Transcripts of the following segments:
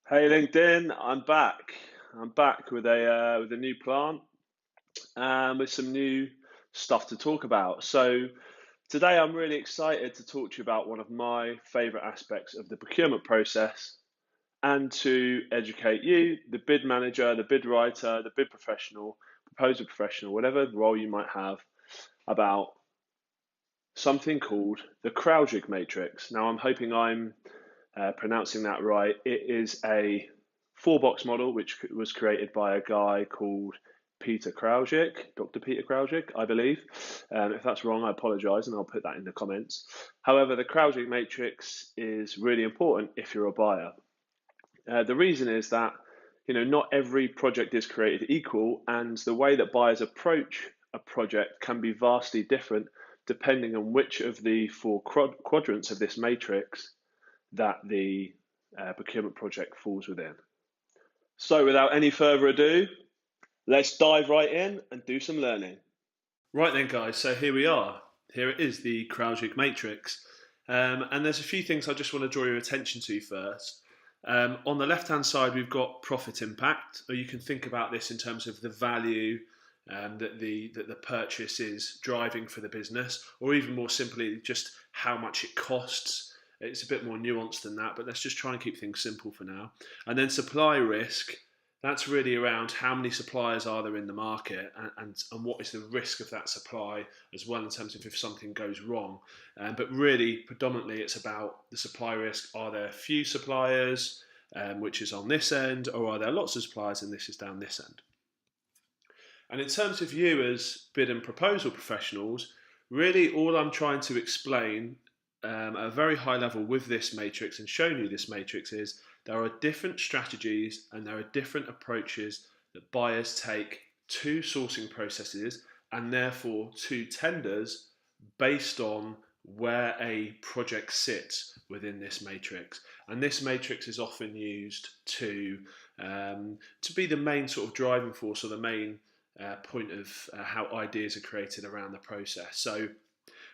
Hey LinkedIn, I'm back. I'm back with a new plant and with some new stuff to talk about. So today I'm really excited to talk to you about one of my favorite aspects of the procurement process and to educate you, the bid manager, the bid writer, the bid professional, proposal professional, whatever role you might have, about something called the Kraujic matrix. Now I'm hoping I'm pronouncing that right. It is a four-box model which was created by a guy called Peter Kraujic, Dr. Peter Kraujic, I believe. If that's wrong, I apologize and I'll put that in the comments. However, the Kraujic matrix is really important if you're a buyer. The reason is that not every project is created equal, and the way that buyers approach a project can be vastly different depending on which of the four quadrants of this matrix that the procurement project falls within. So without any further ado, let's dive right in and do some learning. Right then, guys, so here we are. Here it is, the Kraujic matrix. And there's a few things I just want to draw your attention to first. On the left-hand side, we've got profit impact, or you can think about this in terms of the value that the purchase is driving for the business, or even more simply, just how much it costs. It's a bit more nuanced than that, but let's just try and keep things simple for now. And then supply risk, that's really around how many suppliers are there in the market, and what is the risk of that supply as well, in terms of if something goes wrong. But really, predominantly, it's about the supply risk. Are there few suppliers, which is on this end, or are there lots of suppliers and this is down this end? And in terms of you as bid and proposal professionals, really all I'm trying to explain at a very high level with this matrix and showing you this matrix is there are different strategies and there are different approaches that buyers take to sourcing processes and therefore to tenders based on where a project sits within this matrix. And this matrix is often used to be the main sort of driving force, or the main point of how ideas are created around the process. So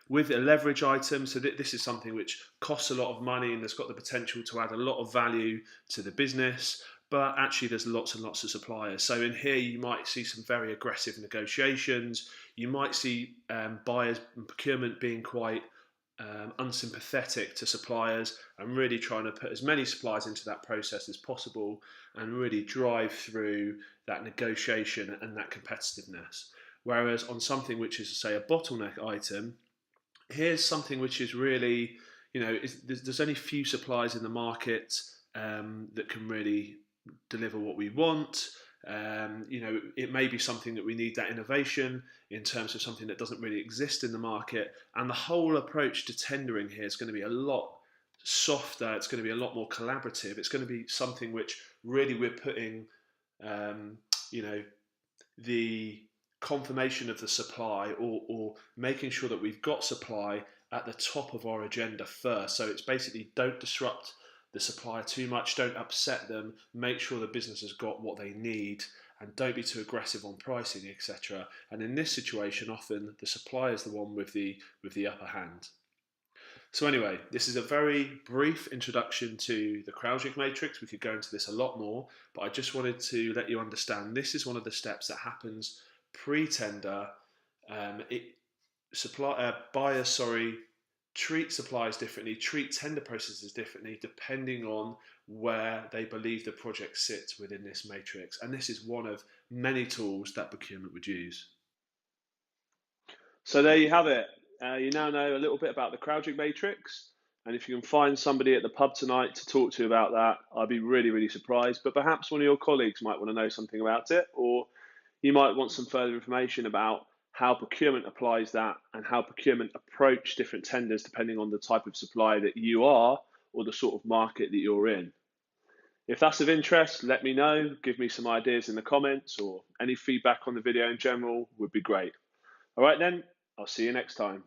with a leverage item, so this is something which costs a lot of money and has got the potential to add a lot of value to the business, but actually there's lots and lots of suppliers. So in here you might see some very aggressive negotiations. You might see buyers and procurement being quite unsympathetic to suppliers and really trying to put as many suppliers into that process as possible and really drive through that negotiation and that competitiveness. Whereas on something which is, say, a bottleneck item, here's something which is really, there's only few suppliers in the market that can really deliver what we want. It may be something that we need that innovation in terms of something that doesn't really exist in the market. And the whole approach to tendering here is going to be a lot softer. It's going to be a lot more collaborative. It's going to be something which really we're putting, the confirmation of the supply, or making sure that we've got supply at the top of our agenda first. So it's basically, don't disrupt the supplier too much, don't upset them, make sure the business has got what they need, and don't be too aggressive on pricing, etc. And in this situation, often the supplier is the one with the upper hand. So anyway, this is a very brief introduction to the Kraujic matrix. We could go into this a lot more, but I just wanted to let you understand this is one of the steps that happens pre-tender. Buyers, treat suppliers differently, treat tender processes differently, depending on where they believe the project sits within this matrix. And this is one of many tools that procurement would use. So there you have it. You now know a little bit about the Kraujic matrix. And if you can find somebody at the pub tonight to talk to about that, I'd be really, really surprised. But perhaps one of your colleagues might want to know something about it, or you might want some further information about how procurement applies that and how procurement approach different tenders depending on the type of supplier that you are or the sort of market that you're in. If that's of interest, let me know. Give me some ideas in the comments, or any feedback on the video in general would be great. All right then, I'll see you next time.